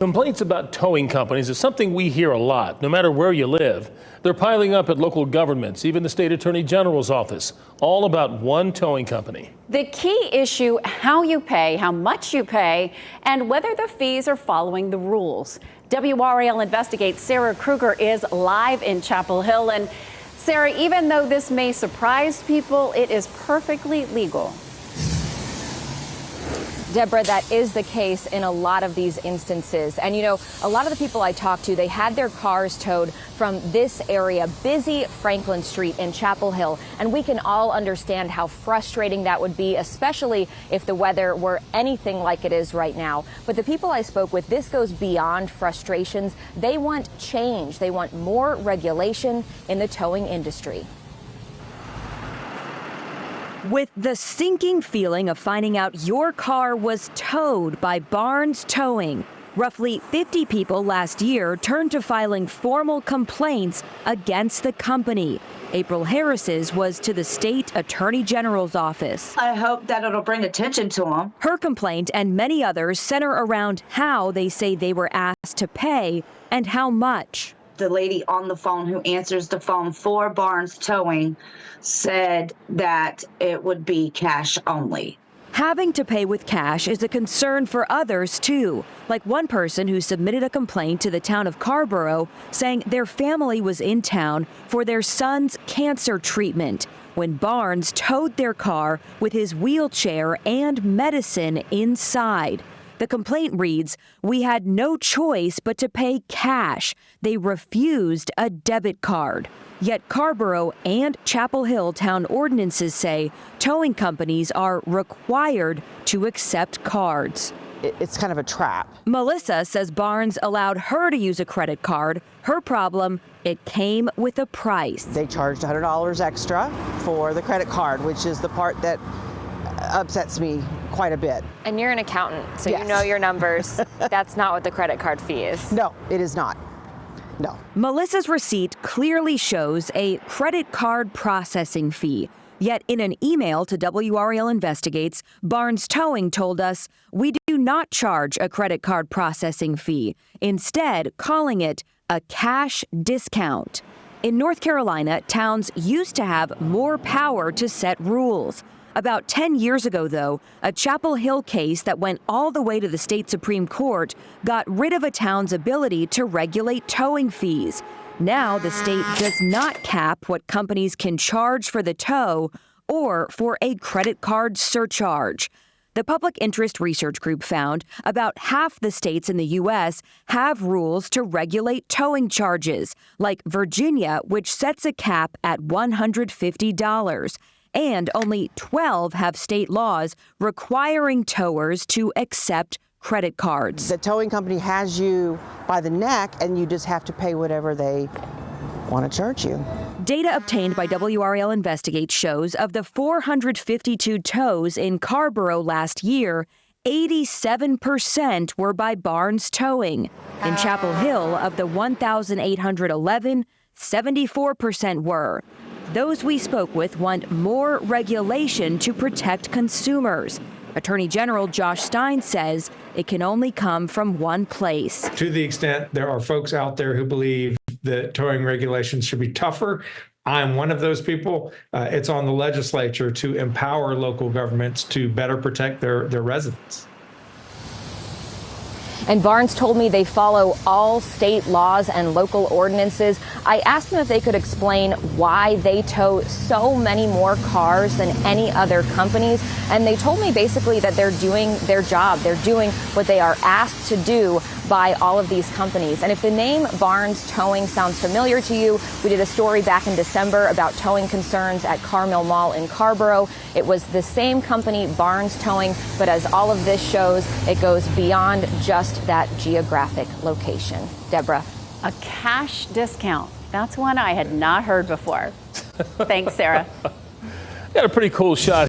Complaints about towing companies is something we hear a lot, no matter where you live. They're piling up at local governments, even the state attorney general's office, all about one towing company. The key issue, how you pay, how much you pay, and whether the fees are following the rules. WRAL Investigates Sarah Kruger is live in Chapel Hill. And Sarah, even though this may surprise people, it is perfectly legal. Deborah, that is the case in a lot of these instances. And, you know, a lot of the people I talked to, they had their cars towed from this area, busy Franklin Street in Chapel Hill. And we can all understand how frustrating that would be, especially if the weather were anything like it is right now. But the people I spoke with, this goes beyond frustrations. They want change. They want more regulation in the towing industry. With the sinking feeling of finding out your car was towed by Barnes Towing, roughly 50 people last year turned to filing formal complaints against the company. April Harris's was to the state attorney general's office. I hope that it'll bring attention to them. Her complaint and many others center around how they say they were asked to pay and how much. The lady on the phone who answers the phone for Barnes Towing said that it would be cash only. Having to pay with cash is a concern for others, too, like one person who submitted a complaint to the Town of Carrboro saying their family was in town for their son's cancer treatment when Barnes towed their car with his wheelchair and medicine inside. The complaint reads, "We had no choice but to pay cash. They refused a debit card." Yet Carrboro and Chapel Hill town ordinances say towing companies are required to accept cards. It's kind of a trap. Melissa says Barnes allowed her to use a credit card. Her problem, it came with a price. They charged $100 extra for the credit card, which is the part that upsets me quite a bit. And you're an accountant, so Yes. You know your numbers. That's not what the credit card fee is. No, it is not. No. Melissa's receipt clearly shows a credit card processing fee. Yet in an email to WRAL Investigates, Barnes Towing told us, "We do not charge a credit card processing fee, instead calling it a cash discount." In North Carolina, towns used to have more power to set rules. About 10 years ago, though, a Chapel Hill case that went all the way to the state Supreme Court got rid of a town's ability to regulate towing fees. Now the state does not cap what companies can charge for the tow or for a credit card surcharge. The Public Interest Research Group found about half the states in the U.S. have rules to regulate towing charges, like Virginia, which sets a cap at $150. And only 12 have state laws requiring towers to accept credit cards. The towing company has you by the neck, and you just have to pay whatever they want to charge you. Data obtained by WRAL Investigates shows of the 452 tows in Carrboro last year, 87% were by Barnes Towing. In Chapel Hill, of the 1,811, 74% were. Those we spoke with want more regulation to protect consumers. Attorney General Josh Stein says it can only come from one place. To the extent there are folks out there who believe that towing regulations should be tougher, I'm one of those people. It's on the legislature to empower local governments to better protect their residents. And Barnes told me they follow all state laws and local ordinances. I asked them if they could explain why they tow so many more cars than any other companies. And they told me basically that they're doing their job. They're doing what they are asked to do by all of these companies. And if the name Barnes Towing sounds familiar to you, we did a story back in December about towing concerns at Carr Mill Mall in Carrboro. It was the same company, Barnes Towing, but as all of this shows, it goes beyond just that geographic location. Deborah. A cash discount. That's one I had not heard before. Thanks, Sarah. Got a pretty cool shot